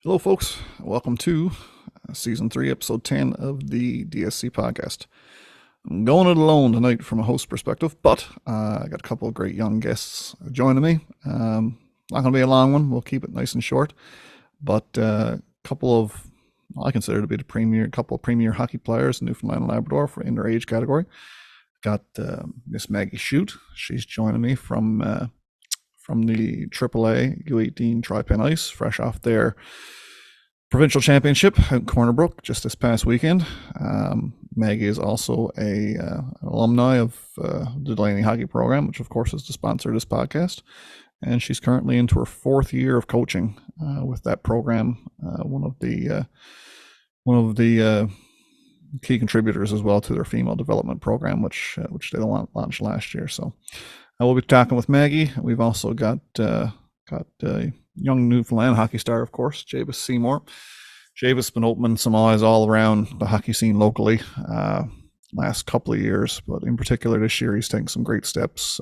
Hello, folks. Welcome to Season 3, Episode 10 of the DSC podcast. I'm going it alone tonight from a host perspective, but I got a couple of great young guests joining me. Not going to be a long one. We'll keep it nice and short, but a couple of, I consider to be the couple of premier hockey players in Newfoundland and Labrador in their age category. Got Miss Maggie Shute. She's joining me from the AAA U18 Tri-Pen Ice, fresh off their provincial championship out in Corner Brook just this past weekend. Maggie is also an alumni of the Delaney Hockey Program, which of course is the sponsor of this podcast. And she's currently into her fourth year of coaching with that program. One of the key contributors as well to their female development program, which they launched last year. So I will be talking with Maggie. We've also got young Newfoundland hockey star, of course, Jabez Seymour. Jabez has been opening some eyes all around the hockey scene locally last couple of years, but in particular this year he's taken some great steps.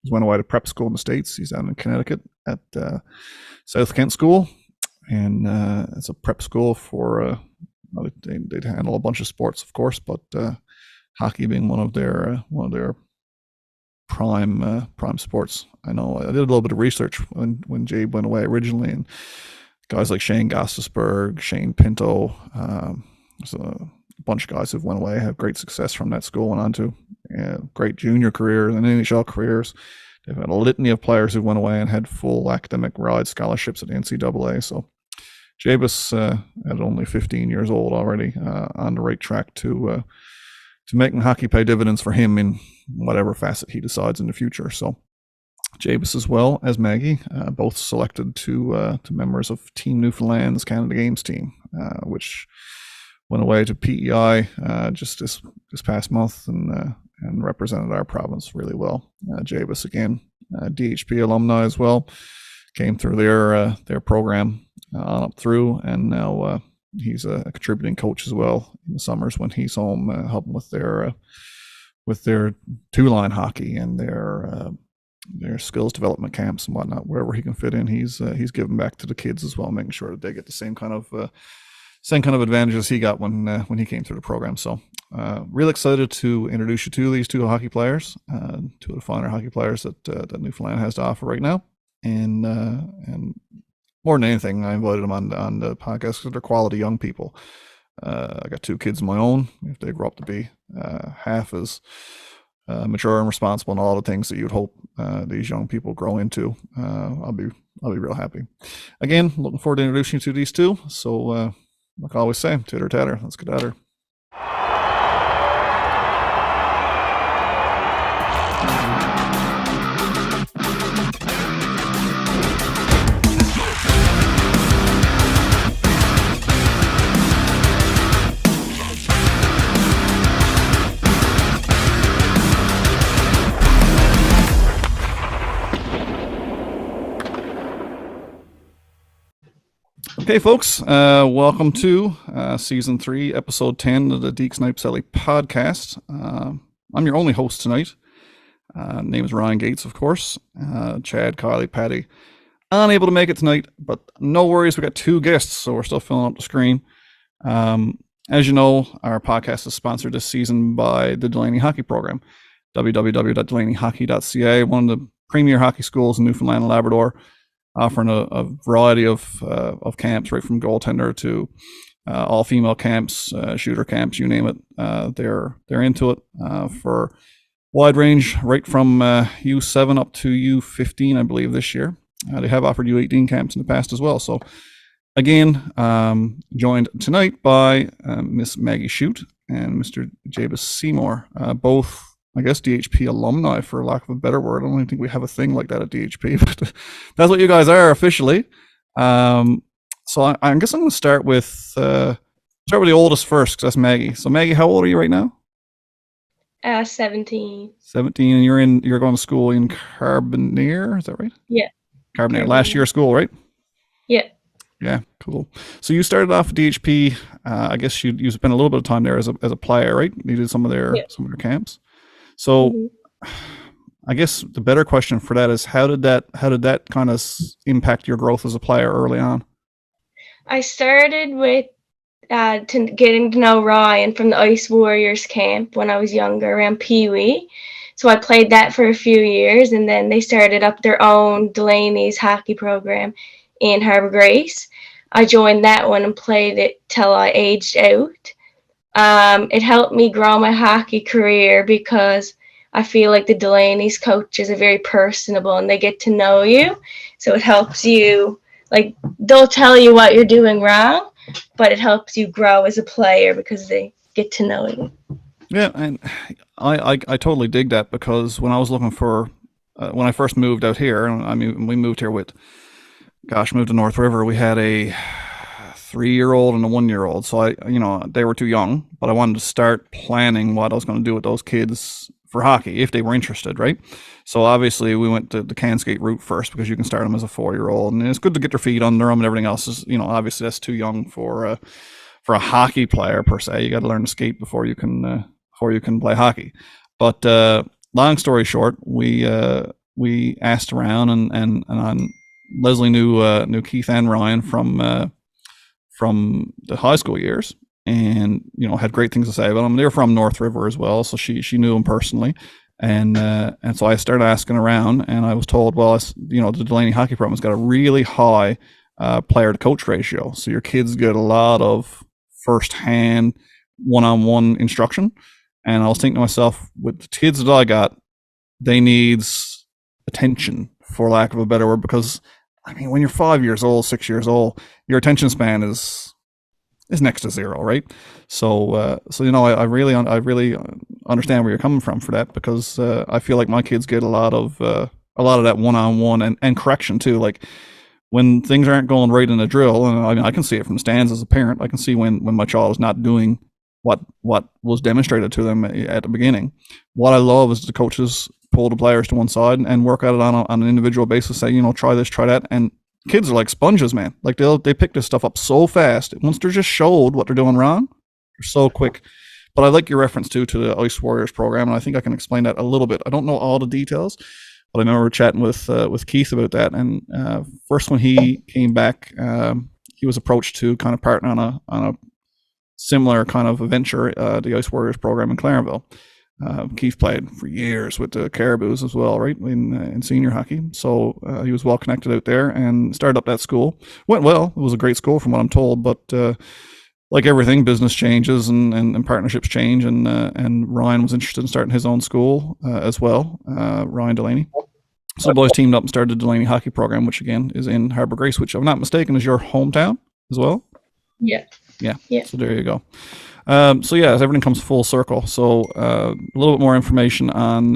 He went away to prep school in the States. He's down in Connecticut at South Kent School, and it's a prep school for they handle a bunch of sports, of course, but hockey being one of their prime sports. I know I did a little bit of research when Jabe went away originally, and guys like Shane Gostisberg, Shane Pinto, there's a bunch of guys who've went away, had great success from that school, went on to great junior careers and NHL careers. They've had a litany of players who went away and had full academic ride scholarships at the NCAA. So Jabez, at only 15 years old already, on the right track to making hockey pay dividends for him in whatever facet he decides in the future. So Jabez as well as Maggie, both selected to members of Team Newfoundland's Canada Games team, which went away to PEI just this past month and represented our province really well. Jabez again, DHP alumni as well, came through their program on up through, and now he's a contributing coach as well in the summers when he's home helping with their two-line hockey and their skills development camps and whatnot. Wherever he can fit in, he's giving back to the kids as well, making sure that they get the same kind of advantages he got when he came through the program. So real excited to introduce you to these two hockey players, two of the finer hockey players that Newfoundland has to offer right now, and more than anything, I invited them on the podcast because they're quality young people. I got two kids of my own. If they grow up to be half as mature and responsible in all the things that you'd hope these young people grow into, I'll be real happy. Again, looking forward to introducing you to these two. So, like I always say, titter tatter, let's get at her. Okay, folks, welcome to Season 3, Episode 10 of the Deke Snipe Selly podcast. I'm your only host tonight. Name is Ryan Gates, of course. Chad, Kylie, Patty, unable to make it tonight, but no worries, we got two guests, so we're still filling up the screen. As you know, our podcast is sponsored this season by the Delaney Hockey Program, www.delaneyhockey.ca, one of the premier hockey schools in Newfoundland and Labrador, offering a variety of camps, right from goaltender to all female camps, shooter camps, you name it. They're into it for wide range, right from U7 up to U15, I believe, this year. They have offered U18 camps in the past as well. So again, joined tonight by Miss Maggie Shute and Mr. Jabez Seymour, both, I guess, DHP alumni, for lack of a better word. I don't even think we have a thing like that at DHP, but that's what you guys are officially. So I guess I'm going to start with the oldest first, because that's Maggie. So Maggie, how old are you right now? 17. 17, and you're going to school in Carbonear, is that right? Yeah. Carbonear. Last year of school, right? Yeah. Yeah, cool. So you started off at DHP. I guess you spent a little bit of time there as a player, right? You did some of their camps. So I guess the better question for that is how did that kind of impact your growth as a player early on? I started with getting to know Ryan from the Ice Warriors camp when I was younger, around Pee Wee. So I played that for a few years, and then they started up their own Delaney's hockey program in Harbour Grace. I joined that one and played it till I aged out. It helped me grow my hockey career because I feel like the Delaney's coaches are very personable and they get to know you. So it helps you, like, they'll tell you what you're doing wrong, but it helps you grow as a player because they get to know you. Yeah, and I totally dig that because when I was looking for when I first moved out here, and I mean we moved here with, gosh, moved to North River. We had a 3-year-old and a 1-year-old, so they were too young, but I wanted to start planning what I was going to do with those kids for hockey if they were interested, right? So obviously we went to the Canskate route first because you can start them as a 4-year-old, and it's good to get their feet under them and everything else. Is obviously that's too young for a hockey player per se. You got to learn to skate before you can play hockey. But long story short, we asked around, and Leslie knew Keith and Ryan from the high school years, and had great things to say about them. They were from North River as well, so she knew them personally, and so I started asking around, and I was told, well, the Delaney Hockey Program has got a really high player to coach ratio, so your kids get a lot of first-hand one-on-one instruction. And I was thinking to myself, with the kids that I got, they needs attention, for lack of a better word, because I mean, when you're 5 years old, 6 years old, your attention span is next to zero, right? So I really understand where you're coming from for that, because I feel like my kids get a lot of that one-on-one and correction too. Like when things aren't going right in a drill, and I mean, I can see it from the stands as a parent. I can see when my child is not doing what was demonstrated to them at the beginning. What I love is the coaches pull the players to one side and work at it on an individual basis. Say, try this, try that, and kids are like sponges, man. Like they pick this stuff up so fast. Once they're just showed what they're doing wrong, they're so quick. But I like your reference to the Ice Warriors program, and I think I can explain that a little bit. I don't know all the details, but I remember chatting with Keith about that. And first, when he came back, he was approached to kind of partner on a similar kind of venture, the Ice Warriors program in Clarenville. Keith played for years with the Caribous as well, right, in senior hockey. So he was well connected out there and started up that school. Went well. It was a great school from what I'm told, but like everything, business changes and partnerships change. And Ryan was interested in starting his own school as well, Ryan Delaney. So the boys teamed up and started the Delaney Hockey Program, which again is in Harbour Grace, which, if I'm not mistaken, is your hometown as well. Yeah. Yeah. So there you go. So yeah, everything comes full circle. So a little bit more information on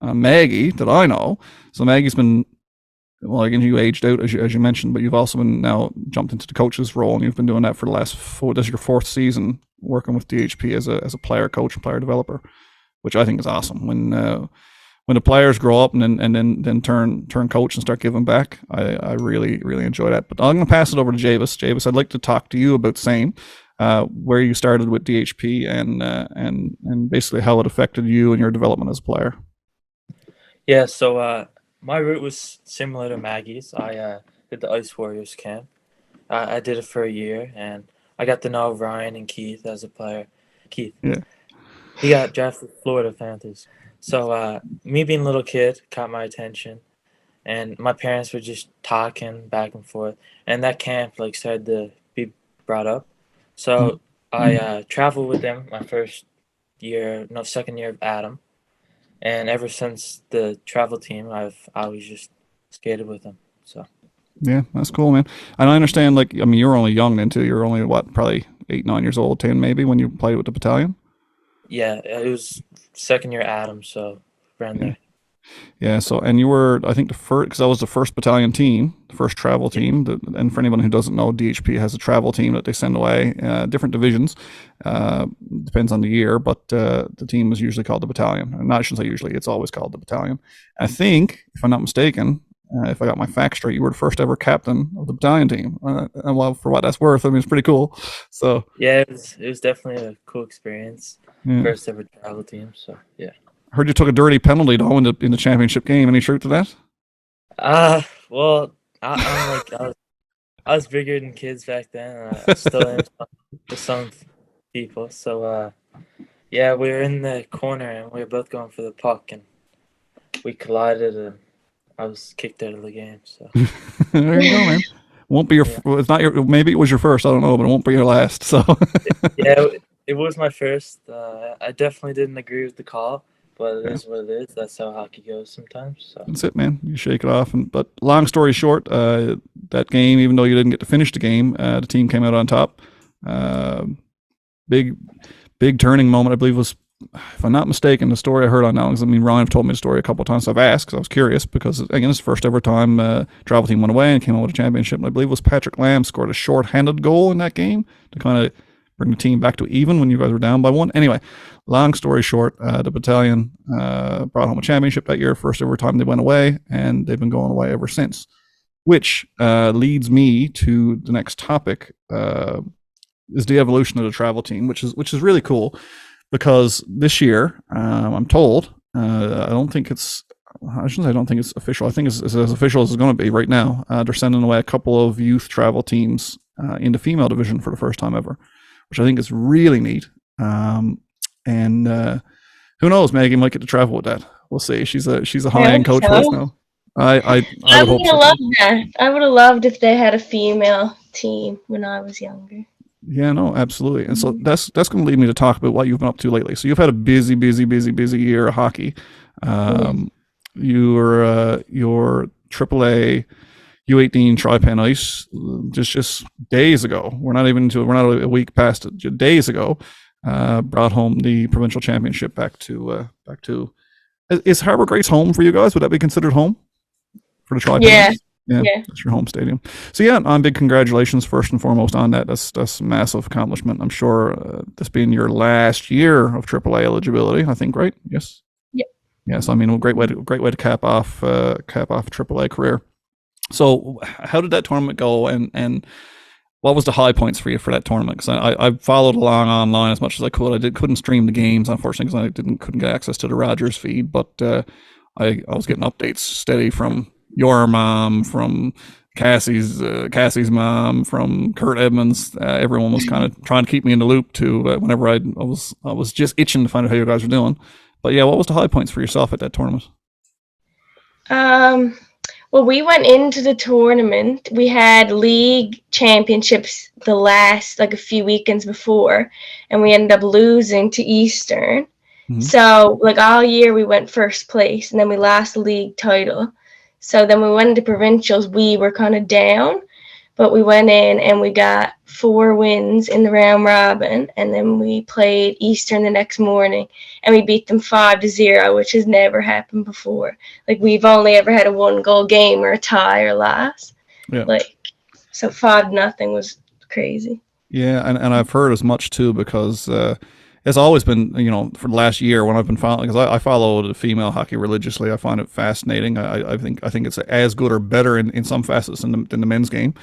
Maggie that I know. So Maggie's been, well, again, you aged out as you mentioned, but you've also been now jumped into the coach's role, and you've been doing that for the last this is your 4th season working with DHP as a player coach and player developer, which I think is awesome. When the players grow up and then turn coach and start giving back, I really, really enjoy that. But I'm going to pass it over to Jabez. Jabez, I'd like to talk to you about same, where you started with DHP and basically how it affected you and your development as a player. Yeah, so my route was similar to Maggie's. I did the Ice Warriors camp. I did it for a year, and I got to know Ryan and Keith as a player. Keith. Yeah. He got drafted to Florida Panthers. So me being a little kid caught my attention, and my parents were just talking back and forth, and that camp started to be brought up. So I traveled with them my second year of Adam, and ever since the travel team, I've always just skated with them. So yeah, that's cool, man. And I understand, you were only young then too. You were only probably 8, 9 years old, 10 maybe, when you played with the battalion. Yeah, it was second year Adam, so around there. Yeah, so, and you were, I think, the first, because that was the first battalion team, the first travel team. And for anyone who doesn't know, DHP has a travel team that they send away, different divisions, depends on the year, but the team is usually called the battalion. And I shouldn't say usually, it's always called the battalion. I think, if I'm not mistaken, if I got my facts straight, you were the first ever captain of the battalion team. And well, for what that's worth, I mean, it's pretty cool. So yeah, it was definitely a cool experience. Yeah. First ever travel team, so yeah. Heard you took a dirty penalty though in the championship game. Any truth to that? Well, I I was bigger than kids back then. I still am with some people. So yeah, we were in the corner and we were both going for the puck and we collided and I was kicked out of the game. So There you go, man. Won't be your. yeah, It's not your. Maybe it was your first. I don't know, but it won't be your last. So yeah, it was my first. I definitely didn't agree with the call, but it yeah, is what it is. That's how hockey goes sometimes. So that's it, man. You shake it off. But long story short, that game, even though you didn't get to finish the game, the team came out on top. Uh, big, big turning moment. I believe was, if I'm not mistaken, the story I heard on now. Because I mean, Ryan have told me the story a couple of times. So I've asked because I was curious because again, it's the first ever time travel team went away and came out with a championship. And I believe it was Patrick Lamb scored a short-handed goal in that game to kind of bring the team back to even when you guys were down by one. Anyway, long story short, the battalion brought home a championship that year, first ever time they went away, and they've been going away ever since. Which leads me to the next topic, is the evolution of the travel team, which is really cool because this year, I'm told, I don't think it's. I shouldn't say I don't think it's official. I think it's as official as it's going to be right now. They're sending away a couple of youth travel teams in the female division for the first time ever, which I think is really neat. And who knows, Maggie might get to travel with that. We'll see. She's a high end coach for us now. I would hope would have so. loved that. I would have loved if they had a female team when I was younger. Yeah, no, absolutely. And so that's going to lead me to talk about what you've been up to lately. So you've had a busy year of hockey. Your AAA U18 Tri-Pen Ice just days ago. We're not a week past it. Just days ago, brought home the provincial championship back to. Is Harbour Grace home for you guys? Would that be considered home for the Tri-Pen Yeah. Ice? Yeah, that's your home stadium. So yeah, big congratulations first and foremost on that. That's a massive accomplishment. I'm sure this being your last year of AAA eligibility, I think, right? Yes. Yep. Yes, I mean, a great way to cap off a AAA career. So how did that tournament go, and what was the high points for you for that tournament? Because I followed along online as much as I could. Couldn't stream the games, unfortunately, because I couldn't get access to the Rogers feed, but I was getting updates steady from your mom, from Cassie's mom, from Kurt Edmonds. Everyone was kind of trying to keep me in the loop too. Whenever I was just itching to find out how you guys were doing. But yeah, what was the high points for yourself at that tournament? Well, we went into the tournament. We had league championships the last, like a few weekends before, and we ended up losing to Eastern. Mm-hmm. So, like all year, we went first place, and then we lost the league title. So then we went into provincials. We were kind of down, but we went in and we got 4 wins in the round robin, and then we played Eastern the next morning, and we beat them 5-0, which has never happened before. Like, we've only ever had a 1-goal game or a tie or loss. Yeah. So 5-0 was crazy. Yeah, and I've heard as much too, because it's always been, for the last year when I've been following, because I follow the female hockey religiously. I find it fascinating. I think it's as good or better in some facets than the men's game.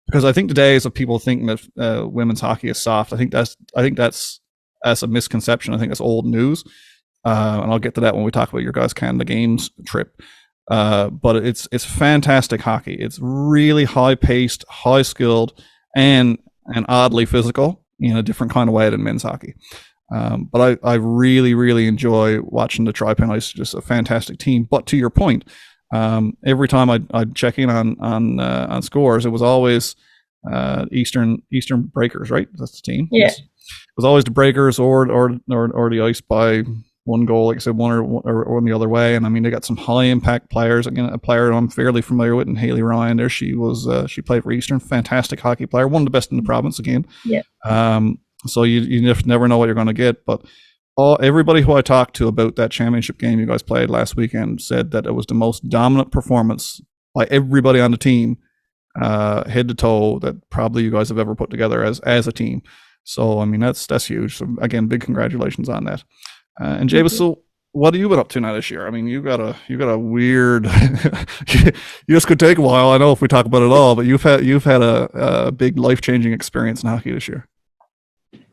Because I think the days of people thinking that women's hockey is soft, I think that's a misconception. I think that's old news. And I'll get to that when we talk about your guys' Canada Games trip. But it's fantastic hockey. It's really high paced, high skilled, and oddly physical in a different kind of way than men's hockey. But I really, really enjoy watching the Tri-Pen Ice. Just a fantastic team. But to your point, every time I'd check in on scores, it was always Eastern Breakers, right? That's the team. Yeah. Yes. It was always the Breakers or the Ice by 1 goal, like I said, one or the other way. And I mean, they got some high impact players. Again, a player I'm fairly familiar with, and Haley Ryan. There, she played for Eastern. Fantastic hockey player, one of the best in the province. Again, yeah. So you never know what you're going to get. But everybody who I talked to about that championship game you guys played last weekend said that it was the most dominant performance by everybody on the team, head to toe, that probably you guys have ever put together as a team. So I mean, that's huge. So again, big congratulations on that. And Jabez, so what have you been up to now this year? I mean, you got a weird. This could take a while. I know if we talk about it all, but you've had a big life-changing experience in hockey this year.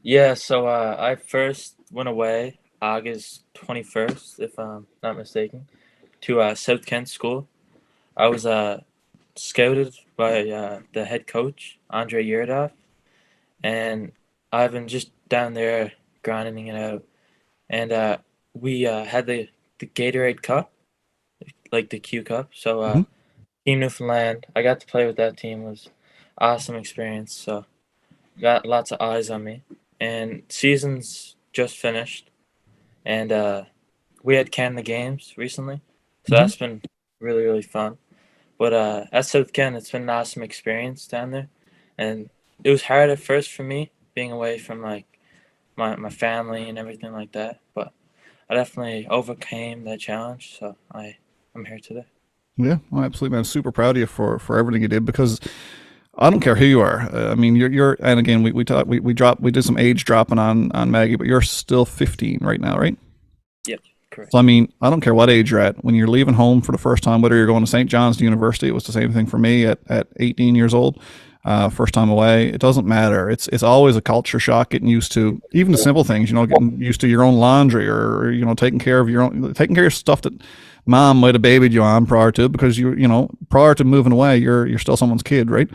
Yeah, so I first went away August 21st, if I'm not mistaken, to South Kent School. I was scouted by the head coach, Andre Yerdov, and I've been just down there grinding it out. And we had the Gatorade Cup, like the Q Cup. So Mhm. Team Newfoundland, I got to play with that team. It was awesome experience. So got lots of eyes on me. And season's just finished, and we had Canada Games recently, so Mhm. that's been really really fun. But at South Ken, it's been an awesome experience down there, and it was hard at first for me being away from like my family and everything like that. But I definitely overcame that challenge, so I'm here today. Yeah, well, absolutely, man. I'm super proud of you for everything you did because I don't care who you are. I mean, you're and again, we did some age dropping on Maggie, but you're still 15 right now, right? Yep, correct. So I mean, I don't care what age you're at. When you're leaving home for the first time, whether you're going to St. John's University, it was the same thing for me at 18 years old, first time away. It doesn't matter. It's always a culture shock getting used to even the simple things. You know, getting used to your own laundry or you know taking care of stuff that mom might have babied you on prior to because you know prior to moving away, you're still someone's kid, right?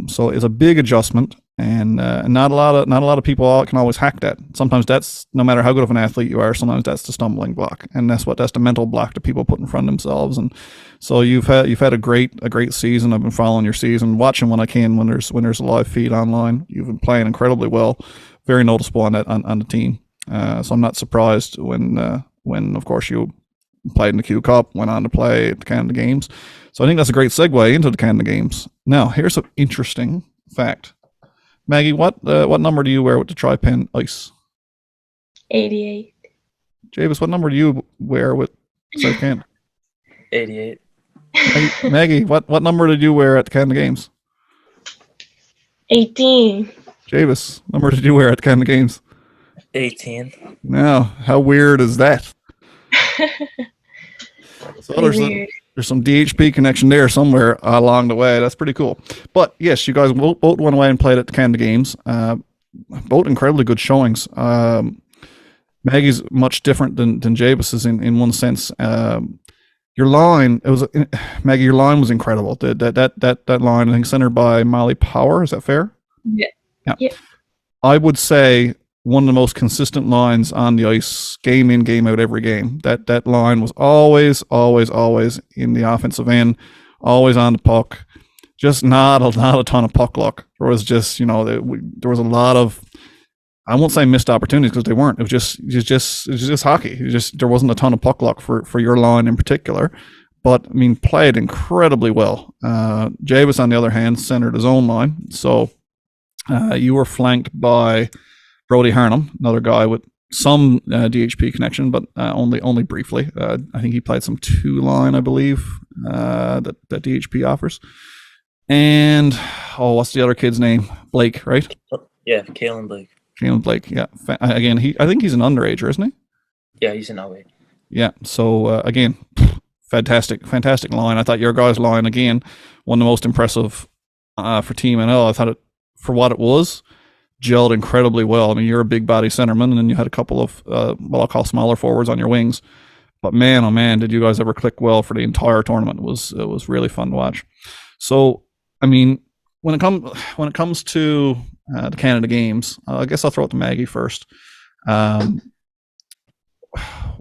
So it's a big adjustment, and not a lot of people can always hack that. Sometimes that's no matter how good of an athlete you are. Sometimes that's the stumbling block, and that's the mental block that people put in front of themselves. And so you've had a great season. I've been following your season, watching when I can when there's a live feed online. You've been playing incredibly well, very noticeable on the team. So I'm not surprised when of course you played in the Q Cup, went on to play at the Canada Games. So I think that's a great segue into the Canada Games. Now, here's an interesting fact. Maggie, what number do you wear with the tri-pin ice? 88. Jabez, what number do you wear with South Canada? 88. Maggie, what number did you wear at the Canada Games? 18. Jabez, number did you wear at the Canada Games? 18. Now, how weird is that? So there's some DHP connection there somewhere along the way. That's pretty cool. But yes, you guys both went away and played at the Canada Games. Both incredibly good showings. Maggie's much different than Jabez's in one sense. Your line, Maggie. Your line was incredible. That line, I think, centered by Molly Power. Is that fair? Yeah. Yeah. Yeah. I would say one of the most consistent lines on the ice, game in, game out, every game. That line was always in the offensive end, always on the puck. Just not a ton of puck luck. There was just there was a lot of, I won't say missed opportunities because they weren't. It was just hockey. There wasn't a ton of puck luck for your line in particular. But I mean, played incredibly well. Jabez, on the other hand, centered his own line. So you were flanked by Brody Harnham, another guy with some DHP connection, but only briefly. I think he played some 2-line, I believe, that DHP offers. And what's the other kid's name? Blake, right? Yeah, Kalen Blake. Kalen Blake, yeah. Again, I think he's an underager, isn't he? Yeah, he's an 08. Yeah. So again, fantastic line. I thought your guys' line again, one of the most impressive for Team NL. I thought it for what it was, gelled incredibly well. I mean, you're a big body centerman, and then you had a couple of what I'll call smaller forwards on your wings. But man, oh man, did you guys ever click well for the entire tournament? It was really fun to watch. So, I mean, when it comes to the Canada Games, I guess I'll throw it to Maggie first.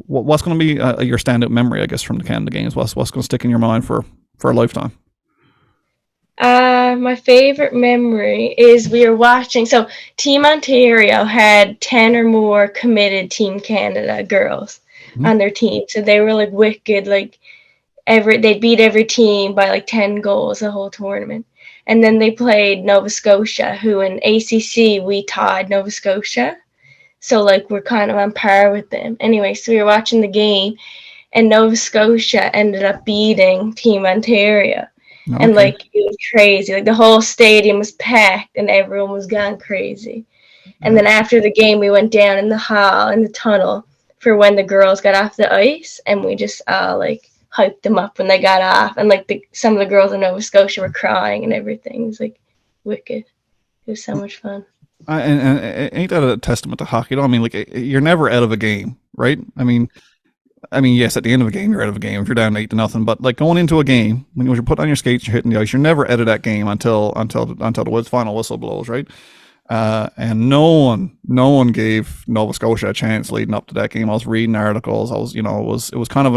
What's going to be your standout memory, I guess, from the Canada Games? What's going to stick in your mind for a lifetime? My favorite memory is we were watching. So Team Ontario had 10 or more committed Team Canada girls on their team. So they were like wicked, like they beat every team by like 10 goals the whole tournament. And then they played Nova Scotia, who in ACC we tied Nova Scotia. So like we're kind of on par with them. Anyway, so we were watching the game, and Nova Scotia ended up beating Team Ontario. Okay. And like it was crazy. Like the whole stadium was packed and everyone was gone crazy. And then after the game, we went down in the hall, in the tunnel, for when the girls got off the ice, and we just like hyped them up when they got off. And like some of the girls in Nova Scotia were crying and everything. It was like wicked. It was so much fun. And ain't that a testament to hockey? I mean, like you're never out of a game, right? I mean, I mean, yes, at the end of a game, you're out of a game if you're down 8-0. But like going into a game, when you're put on your skates, you're hitting the ice, you're never out of that game until the final whistle blows, right? And no one gave Nova Scotia a chance leading up to that game. I was reading articles. It was kind of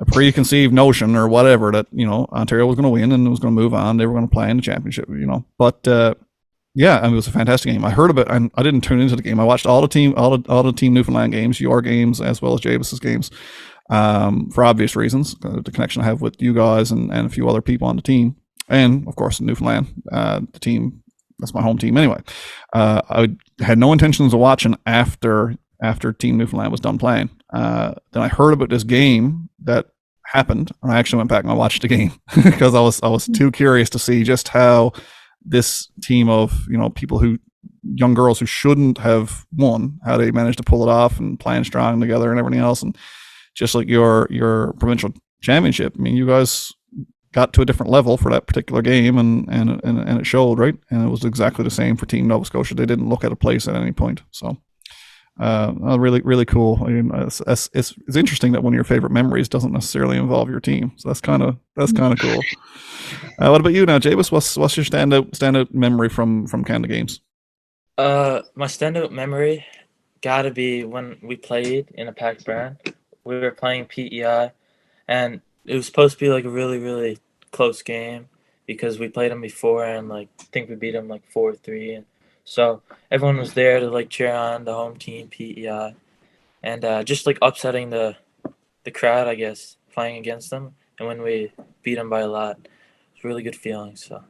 a preconceived notion or whatever that Ontario was going to win and it was going to move on. They were going to play in the championship, But yeah, I mean, it was a fantastic game. I heard of it, and I didn't tune into the game. I watched all the team Newfoundland games, your games as well as Jabez's games, for obvious reasons. The connection I have with you guys and a few other people on the team, and of course Newfoundland, the team. That's my home team anyway. I had no intentions of watching after Team Newfoundland was done playing. Then I heard about this game that happened, and I actually went back and I watched the game because I was too curious to see just how this team of young girls who shouldn't have won, how they managed to pull it off and playing strong together and everything else. And just like your provincial championship, I mean, you guys got to a different level for that particular game, and it showed, right? And it was exactly the same for Team Nova Scotia. They didn't look at a place at any point. So really, really cool. I mean, it's interesting that one of your favorite memories doesn't necessarily involve your team. So that's kind of cool. What about you now, Jabez? What's your standout memory from Canada games? My standout memory gotta be when we played in a packed barn. We were playing PEI, and it was supposed to be like a really, really close game because we played them before, and I think we beat them 4-3, and so everyone was there to cheer on the home team PEI, and just upsetting the crowd, I guess, playing against them, and when we beat them by a lot. Really good feeling. So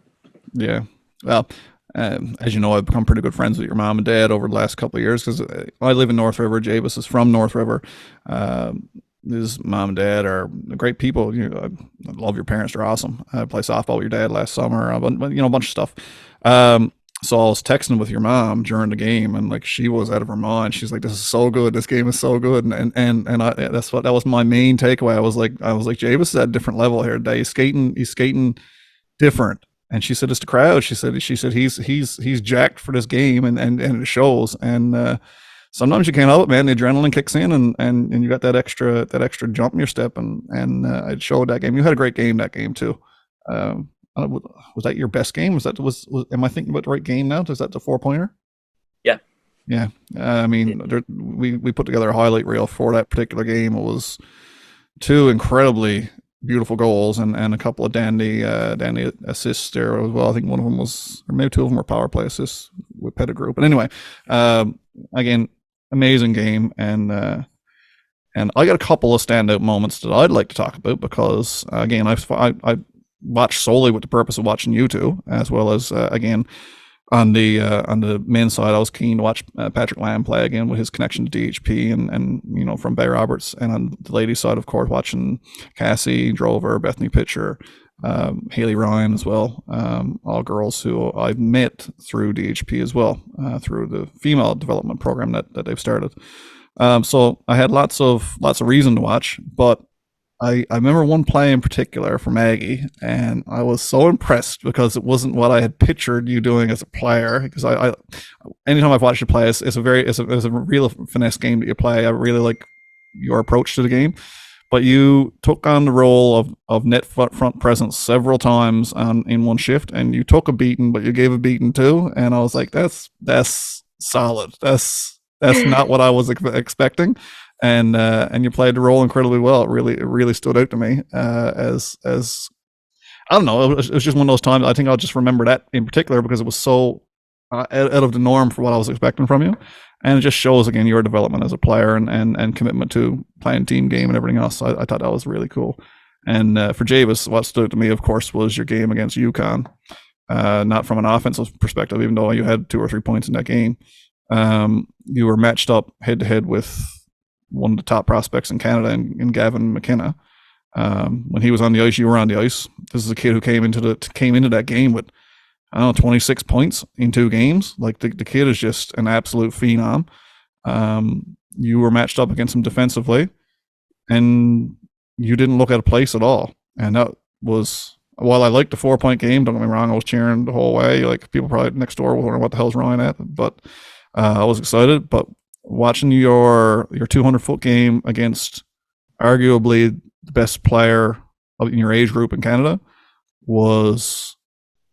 yeah, well, as you know, I've become pretty good friends with your mom and dad over the last couple of years because I live in North River. Jabez is from North River. His mom and dad are great people. I love your parents; they're awesome. I played softball with your dad last summer. A bunch of stuff. So I was texting with your mom during the game, and she was out of her mind. She's like, "This is so good. This game is so good." And that was my main takeaway. I was like, Jabez is at a different level here today. He's skating different. And she said it's the crowd. She said he's jacked for this game, and it shows. And sometimes you can't help it, man. The adrenaline kicks in, and you got that extra jump in your step, and it showed that game. You had a great game that game too. Was that your best game? Was am I thinking about the right game now? Is that the 4-pointer? Yeah. Yeah. I mean, we put together a highlight reel for that particular game. It was 2 incredibly beautiful goals and a couple of dandy assists there as well. I think one of them was, or maybe 2 of them were power play assists with Pettigrew. But anyway, again, amazing game, and I got a couple of standout moments that I'd like to talk about because again, I watched solely with the purpose of watching you two, as well as again on the men's side, I was keen to watch Patrick Lamb play again with his connection to DHP and from Bay Roberts, and on the ladies' side, of course, watching Cassie Drover, Bethany Pitcher, Haley Ryan as well, all girls who I've met through DHP as well, through the female development program that they've started. So I had lots of reason to watch, but I remember one play in particular for Maggie, and I was so impressed because it wasn't what I had pictured you doing as a player. Because I anytime I've watched you play, it's a real finesse game that you play. I really like your approach to the game. But you took on the role of net front presence several times in one shift, and you took a beating, but you gave a beating too. And I was like, that's solid. That's not what I was expecting. And you played the role incredibly well. It really stood out to me as I don't know. It was just one of those times. I think I'll just remember that in particular because it was so out of the norm for what I was expecting from you, and it just shows again your development as a player and commitment to playing team game and everything else. So I thought that was really cool. And for Jabez, what stood out to me, of course, was your game against UConn. Not from an offensive perspective, even though you had 2 or 3 points in that game. You were matched up head to head with one of the top prospects in Canada in Gavin McKenna. When he was on the ice, you were on the ice. This is a kid who came into that game with, I don't know, 26 points in 2 games. Like the kid is just an absolute phenom. You were matched up against him defensively, and you didn't look at a place at all. And that was, while I liked the 4-point game, don't get me wrong, I was cheering the whole way. Like people probably next door were wondering what the hell's Ryan at, but I was excited. But watching your 200-foot game against arguably the best player in your age group in Canada was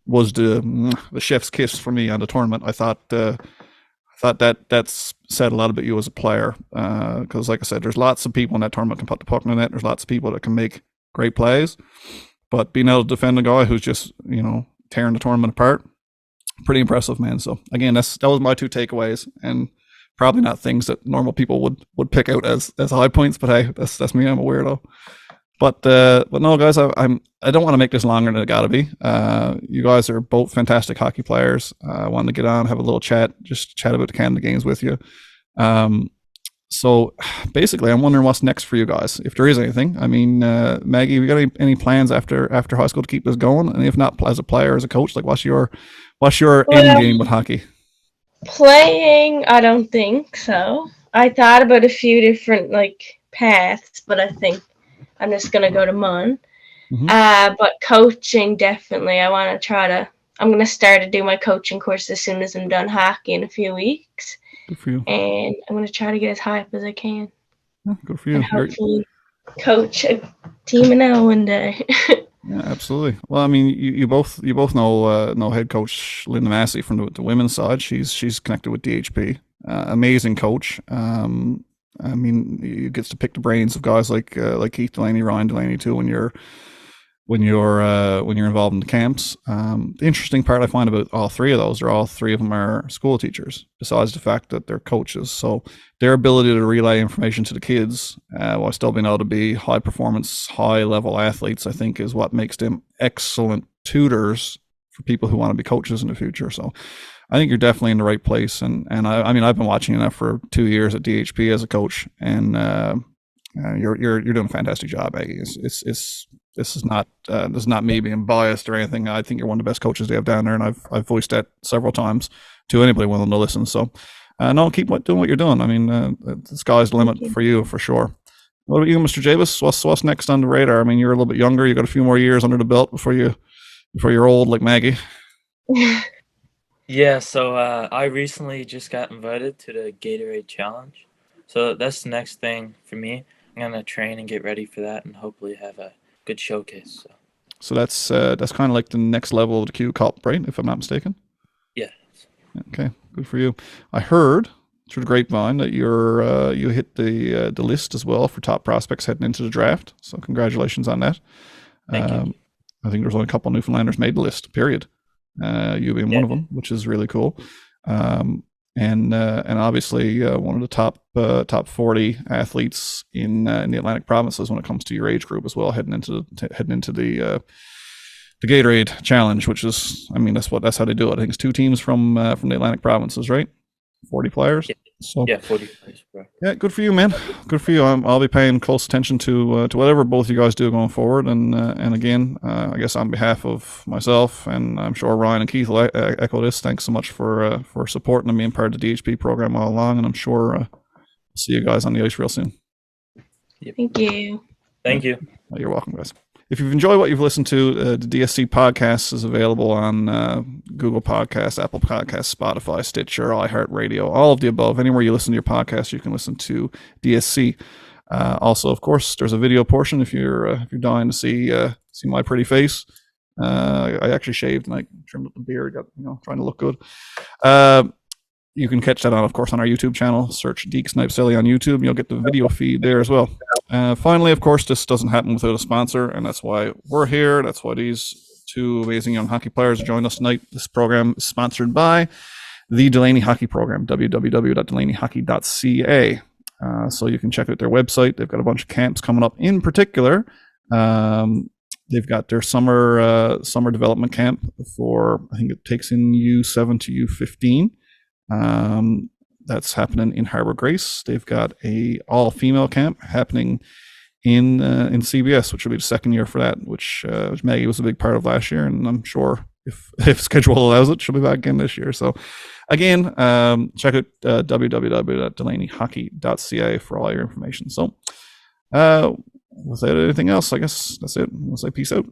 the chef's kiss for me on the tournament. I thought that's said a lot about you as a player, because like I said, there's lots of people in that tournament can put the puck in the net. There's lots of people that can make great plays, but being able to defend a guy who's just tearing the tournament apart, pretty impressive, man. So again, that was my two takeaways, and probably not things that normal people would pick out as high points, but hey, that's me. I'm a weirdo. But no, guys, I don't want to make this longer than it got to be. You guys are both fantastic hockey players. I wanted to get on, have a little chat, just chat about the Canada games with you. So basically, I'm wondering what's next for you guys, if there is anything. I mean, Maggie, have you got any plans after high school to keep this going? And if not, as a player, as a coach, like what's your end game with hockey? Playing, I don't think so. I thought about a few different paths, but I think I'm just gonna go to MUN. But coaching, definitely. I'm gonna start to do my coaching course as soon as I'm done hockey in a few weeks. Good for you. And I'm gonna try to get as high up as I can. Yeah, good for you. And hopefully coach a team in L one day. Yeah, absolutely. Well, I mean, you both know head coach Linda Massey from the women's side. She's connected with DHP. Amazing coach. I mean, he gets to pick the brains of guys like Keith Delaney, Ryan Delaney too when you're involved in the camps. The interesting part I find about all three of them are school teachers, besides the fact that they're coaches. So their ability to relay information to the kids while still being able to be high performance, high level athletes, I think, is what makes them excellent tutors for people who want to be coaches in the future. So I think you're definitely in the right place. And I mean, I've been watching you now for 2 years at DHP as a coach, and you're doing a fantastic job, Maggie. This is not me being biased or anything. I think you're one of the best coaches they have down there, and I've voiced that several times to anybody willing to listen. So, no, keep doing what you're doing. I mean, the sky's the limit for you for sure. What about you, Mr. Jabez? What's next on the radar? I mean, you're a little bit younger. You got a few more years under the belt before you're old like Maggie. Yeah. So I recently just got invited to the Gatorade Challenge. So that's the next thing for me. I'm gonna train and get ready for that, and hopefully have a good showcase. So that's kind of like the next level of the Q Cup, right? If I'm not mistaken. Yeah. Okay, good for you. I heard through the grapevine that you hit the list as well for top prospects heading into the draft. So congratulations on that. Thank you. I think there's only a couple of Newfoundlanders made the list. Period. You being one of them, which is really cool. And obviously one of the top 40 athletes in the Atlantic provinces when it comes to your age group as well, heading into the Gatorade Challenge, which is, I mean, that's how they do it. I think it's 2 teams from the Atlantic provinces, right? 40 players. Yeah. So Yeah, 40 players, bro. Yeah, good for you, man. Good for you. I'll be paying close attention to whatever both you guys do going forward. And again, I guess on behalf of myself, and I'm sure Ryan and Keith will echo this, thanks so much for supporting and being part of the DHP program all along. And I'm sure we'll see you guys on the ice real soon. Yep. Thank you. Thank you. You're welcome, guys. If you've enjoyed what you've listened to, the DSC podcast is available on Google Podcasts, Apple Podcasts, Spotify, Stitcher, iHeartRadio, all of the above. Anywhere you listen to your podcast, you can listen to DSC. Also, of course, there's a video portion if you're dying to see my pretty face. I actually shaved and I trimmed up the beard, trying to look good. You can catch that on, of course, on our YouTube channel. Search Deke Snipe Silly on YouTube, and you'll get the video feed there as well. Finally, of course, this doesn't happen without a sponsor, and that's why we're here. That's why these 2 amazing young hockey players joined us tonight. This program is sponsored by the Delaney Hockey Program, www.delaneyhockey.ca. So you can check out their website. They've got a bunch of camps coming up. In particular, they've got their summer development camp for, I think it takes in U7 to U15. That's happening in Harbor Grace. They've got a all-female camp happening in CBS, which will be the second year for that, which Maggie was a big part of last year, and I'm sure if schedule allows it, she'll be back again this year. So again, check out www.delaneyhockey.ca for all your information. So without anything else, I guess that's it. We'll say peace out.